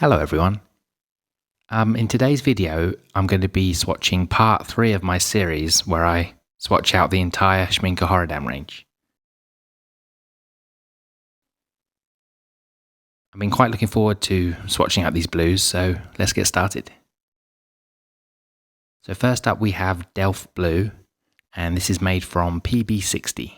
Hello everyone. In today's video, I'm going to be swatching part 3 of my series where I swatch out the entire Schmincke Horadam range. I've been quite looking forward to swatching out these blues, so let's get started. So first up we have Delft Blue, and this is made from PB60.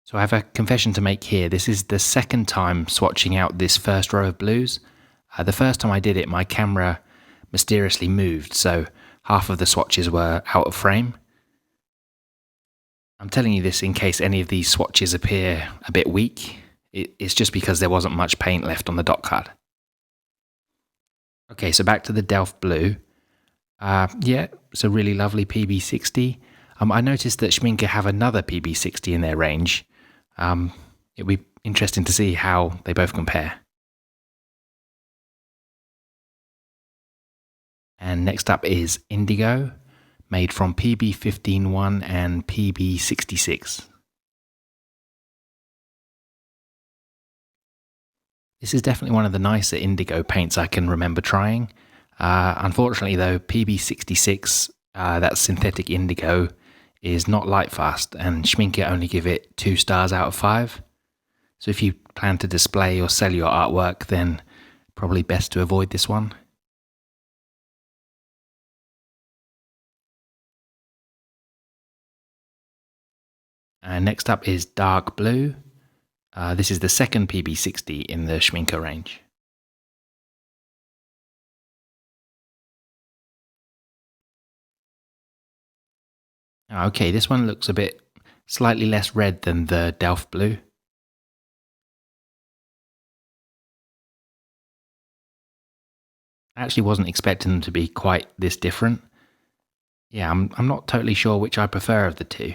So I have a confession to make here. This is the second time swatching out this first row of blues. The first time I did it, my camera mysteriously moved, so half of the swatches were out of frame. I'm telling you this in case any of these swatches appear a bit weak. It's just because there wasn't much paint left on the dot card. Okay, so back to the Delft Blue. Yeah, it's a really lovely PB60. I noticed that Schmincke have another PB60 in their range. It'll be interesting to see how they both compare. And next up is Indigo, made from PB15-1 and PB66. This is definitely one of the nicer Indigo paints I can remember trying. Unfortunately though, PB66, that synthetic Indigo, is not light fast, and Schmincke only give it 2 stars out of 5. So if you plan to display or sell your artwork, then probably best to avoid this one. And next up is Dark Blue. This is the second PB60 in the Schmincke range. Okay, this one looks a bit slightly less red than the Delft Blue. I actually wasn't expecting them to be quite this different. Yeah, I'm not totally sure which I prefer of the two.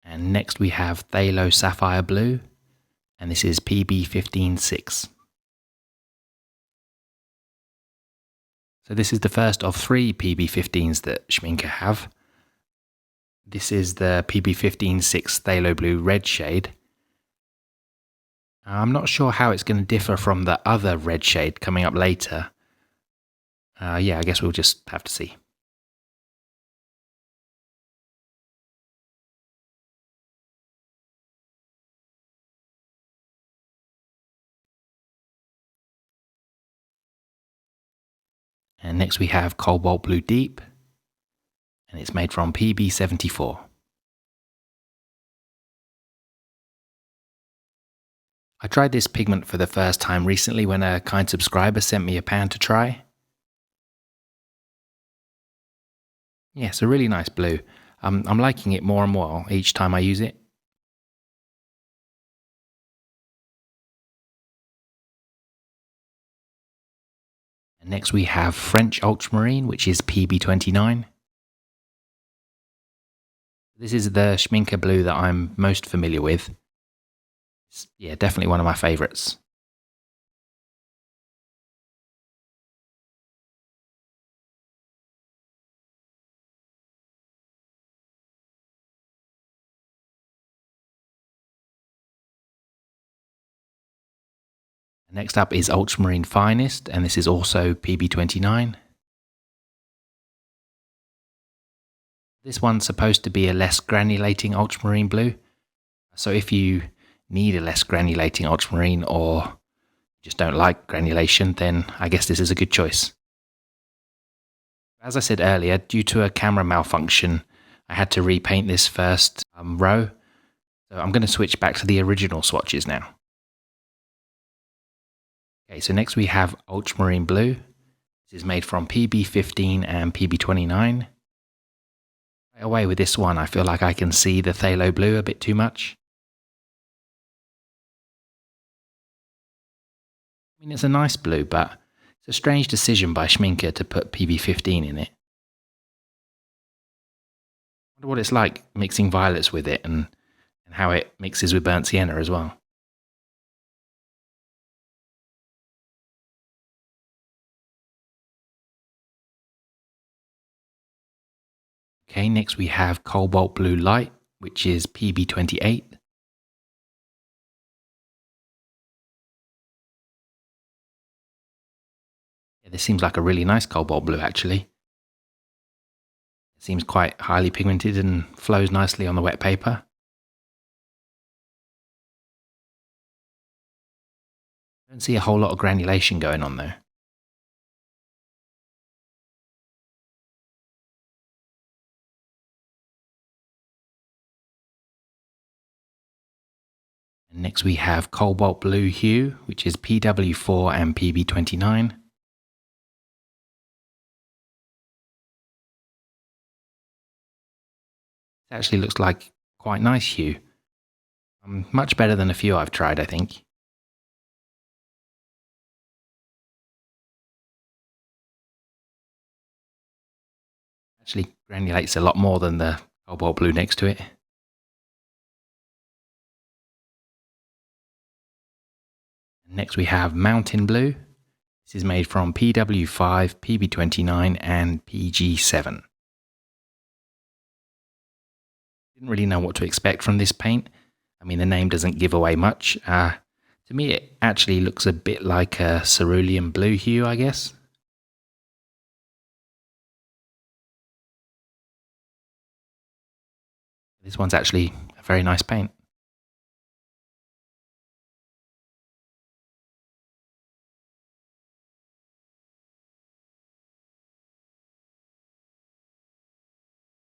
And next we have Phthalo Sapphire Blue, and this is PB15-6. So this is the first of 3 PB15s that Schmincke have. This is the PB15-6 Phthalo Blue red shade. I'm not sure how it's going to differ from the other red shade coming up later. Yeah, I guess we'll just have to see. And next we have Cobalt Blue Deep, and it's made from PB74. I tried this pigment for the first time recently when a kind subscriber sent me a pan to try. Yeah, it's a really nice blue. I'm liking it more and more each time I use it. And next we have French Ultramarine, which is PB29. This is the Schmincke blue that I'm most familiar with. It's, yeah, definitely one of my favourites. Next up is Ultramarine Finest, and this is also PB29. This one's supposed to be a less granulating ultramarine blue. So if you need a less granulating ultramarine or just don't like granulation, then I guess this is a good choice. As I said earlier, due to a camera malfunction, I had to repaint this first row. So I'm going to switch back to the original swatches now. Okay, so next we have Ultramarine Blue. This is made from PB15 and PB29. Right away with this one, I feel like I can see the Phthalo Blue a bit too much. I mean, it's a nice blue, but it's a strange decision by Schmincke to put PB15 in it. I wonder what it's like mixing violets with it and how it mixes with burnt sienna as well. Okay, next we have Cobalt Blue Light, which is PB28. Yeah, this seems like a really nice cobalt blue actually. It seems quite highly pigmented and flows nicely on the wet paper. Don't see a whole lot of granulation going on though. And next we have Cobalt Blue Hue, which is PW4 and PB29. It actually looks like quite nice hue. Much better than a few I've tried, I think. Actually granulates a lot more than the Cobalt Blue next to it. Next we have Mountain Blue. This is made from PW5, PB29 and PG7. Didn't really know what to expect from this paint. I mean, the name doesn't give away much. To me, it actually looks a bit like a Cerulean Blue Hue, I guess. This one's actually a very nice paint.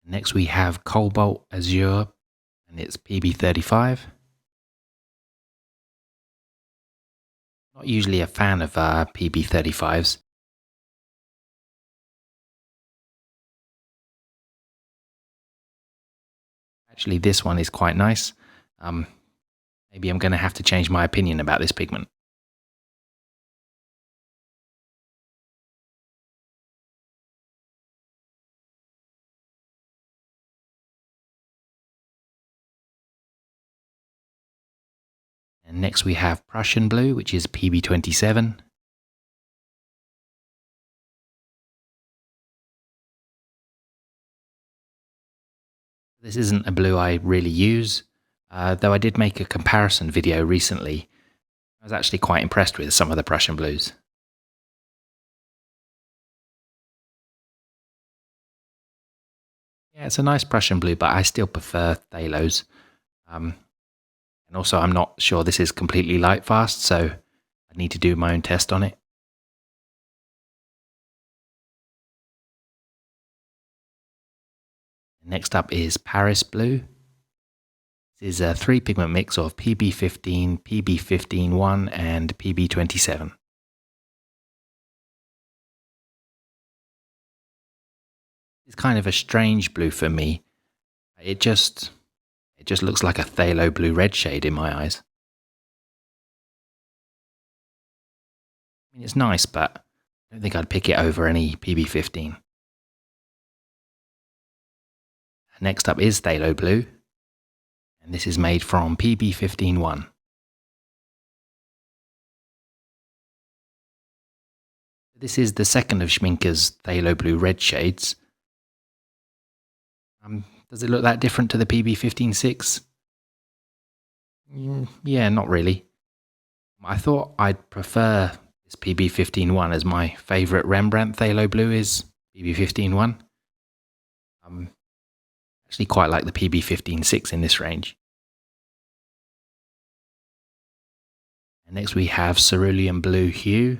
Next we have Cobalt Azure, and it's PB35. Not usually a fan of PB35s. Actually, this one is quite nice. Maybe I'm going to have to change my opinion about this pigment. And next we have Prussian Blue, which is PB27. This isn't a blue I really use, though I did make a comparison video recently. I was actually quite impressed with some of the Prussian Blues. Yeah, it's a nice Prussian Blue, but I still prefer Phthalos. And also I'm not sure this is completely light fast, so I need to do my own test on it. Next up is Paris Blue. This is a 3-pigment mix of PB15, PB15-1 and PB27. It's kind of a strange blue for me. It just looks like a phthalo blue red shade in my eyes. I mean, it's nice, but I don't think I'd pick it over any PB15. Next up is Phthalo Blue, and this is made from PB15-1. This is the second of Schmincke's Phthalo Blue red shades. Does it look that different to the PB15-6? Yeah, not really. I thought I'd prefer this PB15-1 as my favourite Rembrandt Phthalo Blue is PB15-1. Actually quite like the PB15-6 in this range. And next we have Cerulean Blue Hue,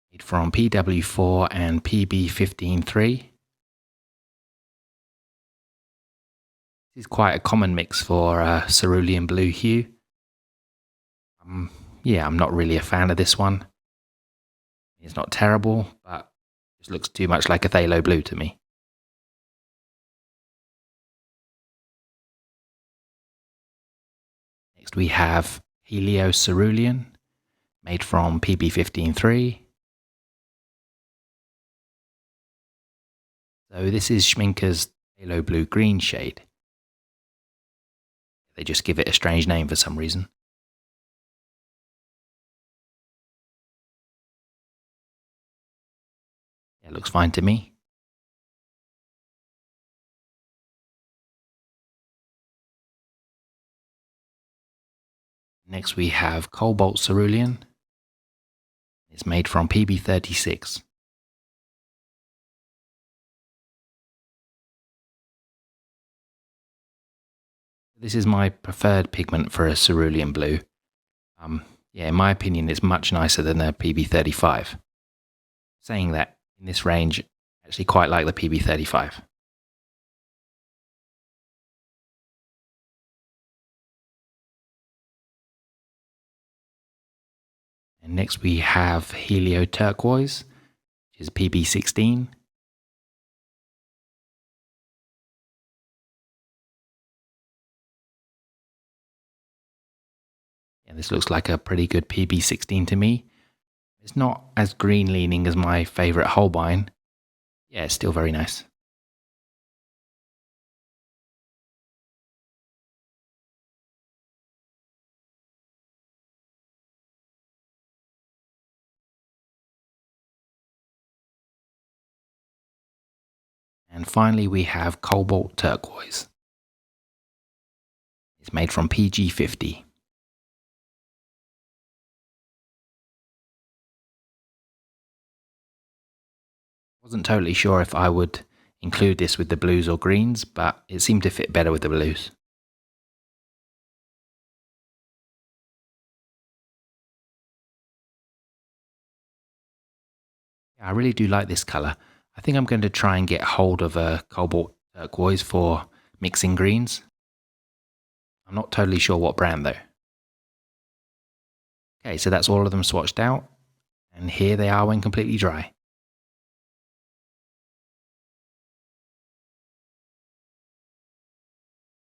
made from PW4 and PB15-3. This is quite a common mix for Cerulean Blue Hue. Yeah, I'm not really a fan of this one. It's not terrible, but it just looks too much like a Phthalo Blue to me. Next we have Helio Cerulean, made from PB15-3. So this is Schmincke's Phthalo Blue green shade. They just give it a strange name for some reason. Yeah, it looks fine to me. Next we have Cobalt Cerulean. It's made from PB36. This is my preferred pigment for a Cerulean Blue. Yeah, in my opinion, it's much nicer than the PB35. Saying that, in this range, I actually quite like the PB35. And next we have Helio Turquoise, which is PB16. Yeah, this looks like a pretty good PB16 to me. It's not as green leaning as my favourite Holbein. Yeah, it's still very nice. And finally we have Cobalt Turquoise. It's made from PG50. Wasn't totally sure if I would include this with the blues or greens, but it seemed to fit better with the blues. Yeah, I really do like this colour. I think I'm going to try and get hold of a Cobalt Turquoise for mixing greens. I'm not totally sure what brand though. Okay, so that's all of them swatched out, and here they are when completely dry.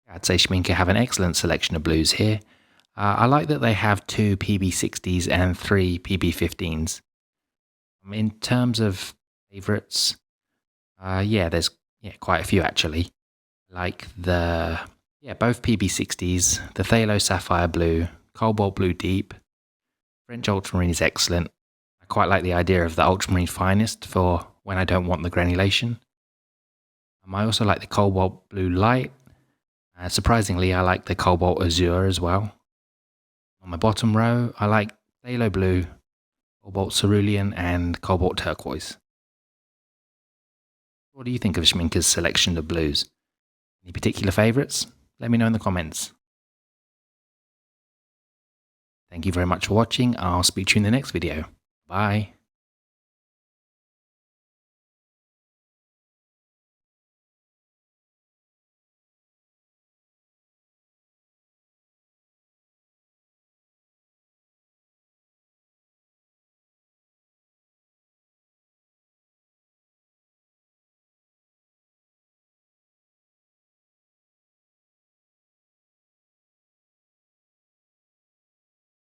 I'd say Schmincke have an excellent selection of blues here. I like that they have 2 PB60s and 3 PB15s. In terms of favourites, yeah, there's quite a few actually. Like both PB60s, the Phthalo Sapphire Blue, Cobalt Blue Deep. French Ultramarine is excellent. I quite like the idea of the Ultramarine Finest for when I don't want the granulation. I also like the Cobalt Blue Light. Surprisingly, I like the Cobalt Azure as well. On my bottom row, I like Phthalo Blue, Cobalt Cerulean and Cobalt Turquoise. What do you think of Schmincke's selection of blues? Any particular favourites? Let me know in the comments. Thank you very much for watching. I'll speak to you in the next video. Bye.